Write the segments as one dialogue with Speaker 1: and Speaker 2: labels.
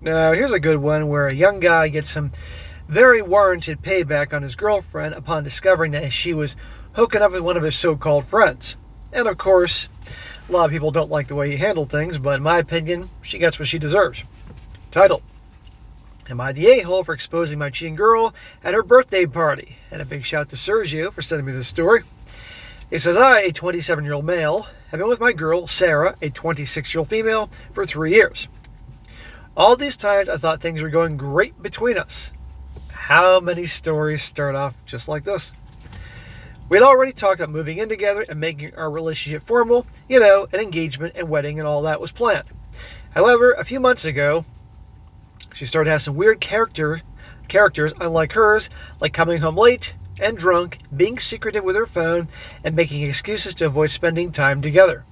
Speaker 1: Now, here's a good one where a young guy gets some very warranted payback on his girlfriend upon discovering that she was hooking up with one of his so-called friends. And of course, a lot of people don't like the way he handled things, but in my opinion, she gets what she deserves. Title: Am I the a-hole for exposing my cheating girl at her birthday party? And a big shout out to Sergio for sending me this story. It says, I, a 27-year-old male, have been with my girl, Sarah, a 26-year-old female, for 3 years. All these times I thought things were going great between us. How many stories start off just like this? We had already talked about moving in together and making our relationship formal. An engagement and wedding and all that was planned. However, a few months ago, she started having some weird characters unlike hers, like coming home late and drunk, being secretive with her phone, and making excuses to avoid spending time together.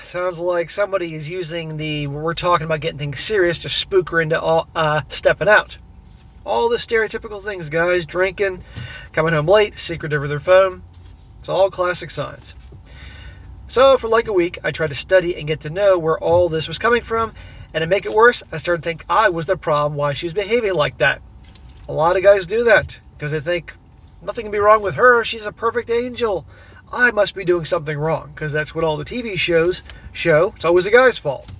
Speaker 1: Sounds like somebody is using we're talking about getting things serious to spook her into stepping out. All the stereotypical things, guys. Drinking, coming home late, secretive with their phone. It's all classic signs. So for like a week, I tried to study and get to know where all this was coming from. And to make it worse, I started to think I was the problem why she was behaving like that. A lot of guys do that because they think nothing can be wrong with her. She's a perfect angel. I must be doing something wrong because that's what all the TV shows show. It's always the guy's fault.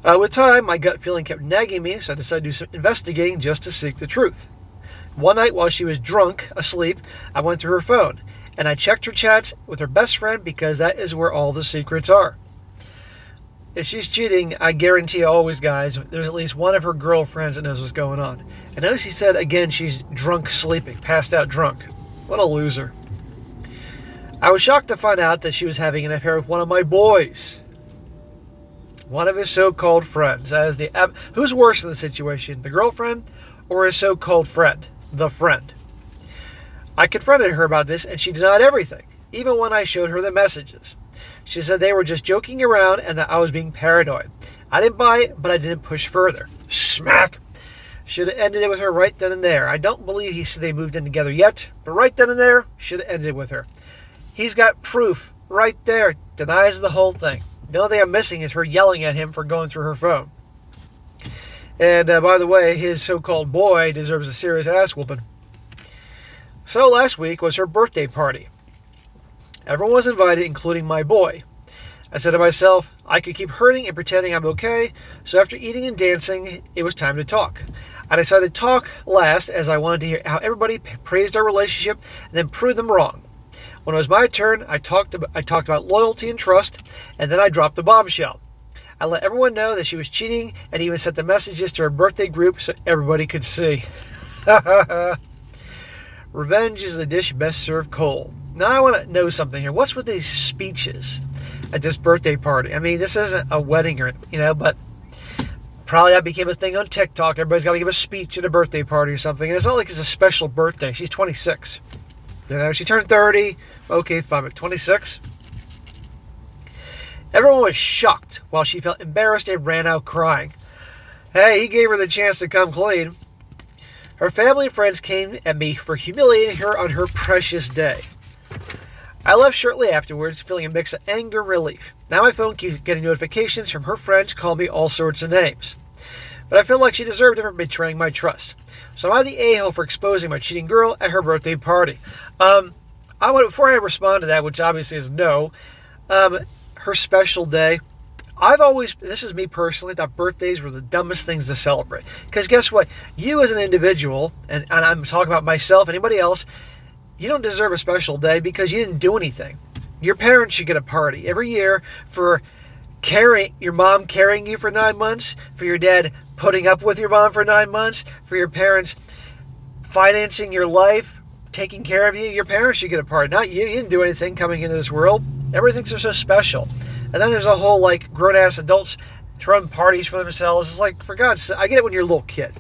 Speaker 1: With time, my gut feeling kept nagging me, so I decided to do some investigating just to seek the truth. One night while she was drunk, asleep, I went through her phone, and I checked her chats with her best friend because that is where all the secrets are. If she's cheating, I guarantee you always, guys, there's at least one of her girlfriends that knows what's going on. And notice he said, again, she's drunk sleeping, passed out drunk. What a loser. I was shocked to find out that she was having an affair with one of my boys. One of his so-called friends. Who's worse in the situation, the girlfriend or his so-called friend, the friend? I confronted her about this and she denied everything, even when I showed her the messages. She said they were just joking around and that I was being paranoid. I didn't buy it, but I didn't push further. Smack! Should have ended it with her right then and there. I don't believe he said they moved in together yet, but right then and there, should have ended it with her. He's got proof right there. Denies the whole thing. The only thing I'm missing is her yelling at him for going through her phone. And by the way, his so-called boy deserves a serious ass whooping. So last week was her birthday party. Everyone was invited, including my boy. I said to myself, I could keep hurting and pretending I'm okay, so after eating and dancing, it was time to talk. I decided to talk last as I wanted to hear how everybody praised our relationship and then prove them wrong. When it was my turn, I talked about loyalty and trust, and then I dropped the bombshell. I let everyone know that she was cheating and even sent the messages to her birthday group so everybody could see. Revenge is a dish best served cold. Now I want to know something here. What's with these speeches at this birthday party? I mean, this isn't a wedding but probably that became a thing on TikTok. Everybody's got to give a speech at a birthday party or something. And it's not like it's a special birthday. She's 26. She turned 30. Okay, fine, but 26? Everyone was shocked while she felt embarrassed and ran out crying. Hey, he gave her the chance to come clean. Her family and friends came at me for humiliating her on her precious day. I left shortly afterwards, feeling a mix of anger and relief. Now my phone keeps getting notifications from her friends calling me all sorts of names. But I feel like she deserved it for betraying my trust. So am I the a-hole for exposing my cheating girl at her birthday party? Before I respond to that, which obviously is no, her special day, this is me personally, thought birthdays were the dumbest things to celebrate. Because guess what? You as an individual, and I'm talking about myself, anybody else, you don't deserve a special day because you didn't do anything. Your parents should get a party every year for your mom carrying you for 9 months, for your dad putting up with your mom for 9 months, for your parents financing your life, taking care of you. Your parents should get a party, not you. You didn't do anything coming into this world. Everything's so special. And then there's a whole grown-ass adults throwing parties for themselves. It's like, for God's sake, I get it when you're a little kid.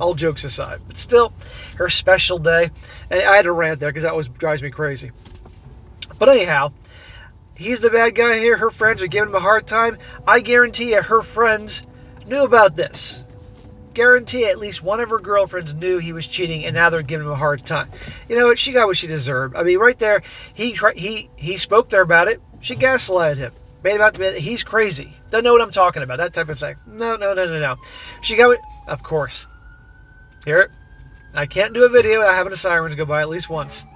Speaker 1: All jokes aside. But still, her special day. And I had to rant there because that always drives me crazy. But anyhow, he's the bad guy here. Her friends are giving him a hard time. I guarantee you her friends knew about this. Guarantee at least one of her girlfriends knew he was cheating, and now they're giving him a hard time. You know what? She got what she deserved. I mean, right there, he spoke to her about it. She gaslighted him. made him out to be that he's crazy. Doesn't know what I'm talking about. That type of thing. No. She got it. Of course. Here, I can't do a video without having the sirens go by at least once.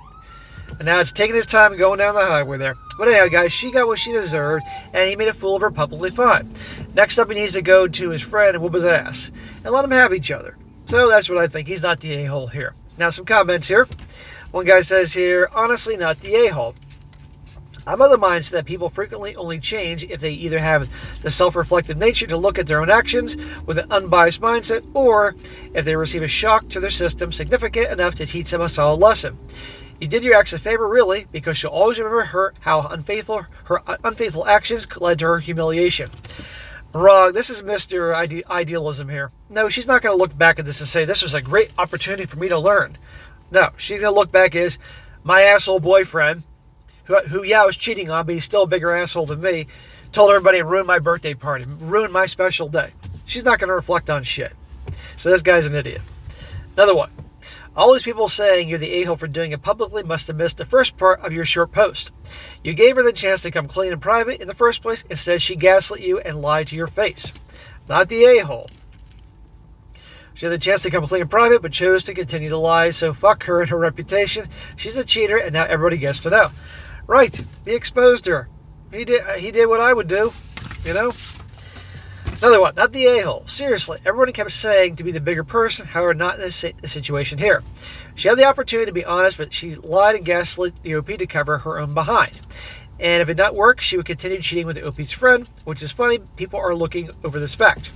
Speaker 1: And now it's taking his time going down the highway there. But anyhow, guys, she got what she deserved, and he made a fool of her publicly fine. Next up, he needs to go to his friend and whoop his ass, and let them have each other. So that's what I think. He's not the a-hole here. Now, some comments here. One guy says here, honestly, not the a-hole. I'm of the mindset that people frequently only change if they either have the self-reflective nature to look at their own actions with an unbiased mindset, or if they receive a shock to their system significant enough to teach them a solid lesson. You did your ex a favor, really, because she'll always remember her unfaithful actions led to her humiliation. Wrong. This is Mr. Idealism here. No, she's not going to look back at this and say, this was a great opportunity for me to learn. No, she's going to look back as my asshole boyfriend, who I was cheating on, but he's still a bigger asshole than me, told everybody and ruined my birthday party, ruined my special day. She's not going to reflect on shit. So this guy's an idiot. Another one. All these people saying you're the a-hole for doing it publicly must have missed the first part of your short post. You gave her the chance to come clean in private in the first place. Instead, she gaslit you and lied to your face. Not the a-hole. She had the chance to come clean in private, but chose to continue to lie, so fuck her and her reputation. She's a cheater, and now everybody gets to know. Right, he exposed her. He did what I would do, you know? Another one, not the a-hole. Seriously, everybody kept saying to be the bigger person, however, not in this situation here. She had the opportunity to be honest, but she lied and gaslit the OP to cover her own behind. And if it did not work, she would continue cheating with the OP's friend, which is funny. People are looking over this fact.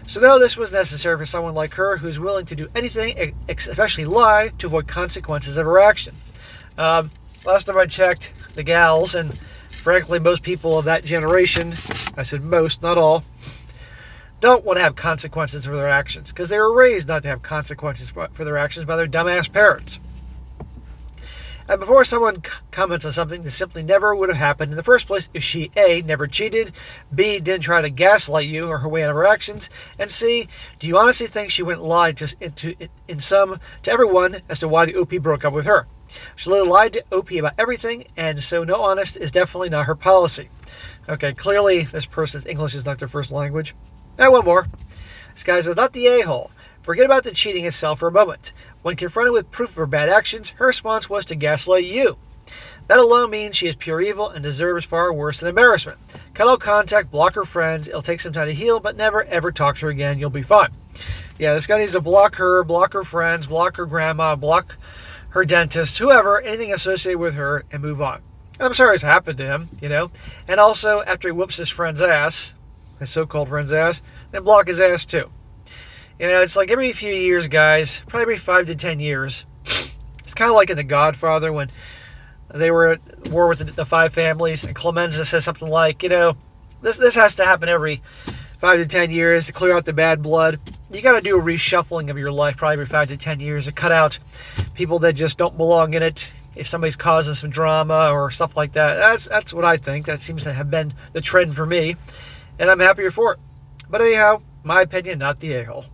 Speaker 1: So no, this was necessary for someone like her who's willing to do anything, especially lie, to avoid consequences of her action. Last time I checked, the gals, and frankly most people of that generation, I said most, not all, don't want to have consequences for their actions because they were raised not to have consequences for their actions by their dumbass parents. And before someone comments on something that simply never would have happened in the first place if she A, never cheated, B, didn't try to gaslight you or her way out of her actions, and C, do you honestly think she went and lied to everyone as to why the OP broke up with her? She lied to OP about everything, and so no honest is definitely not her policy. Okay, clearly this person's English is not their first language. Now one more. This guy says, not the a-hole. Forget about the cheating itself for a moment. When confronted with proof of her bad actions, her response was to gaslight you. That alone means she is pure evil and deserves far worse than embarrassment. Cut all contact, block her friends. It'll take some time to heal, but never ever talk to her again. You'll be fine. Yeah, this guy needs to block her friends, block her grandma, block her dentist, whoever, anything associated with her, and move on. And I'm sorry it's happened to him, you know. And also, after he whoops his friend's ass, his so-called friend's ass, then block his ass too. You know, it's like every few years, guys, probably every 5 to 10 years. It's kind of like in The Godfather when they were at war with the five families, and Clemenza says something like, you know, this has to happen every 5 to 10 years to clear out the bad blood. You got to do a reshuffling of your life probably every 5 to 10 years to cut out people that just don't belong in it. If somebody's causing some drama or stuff like that, that's what I think. That seems to have been the trend for me, and I'm happier for it. But anyhow, my opinion, not the a-hole.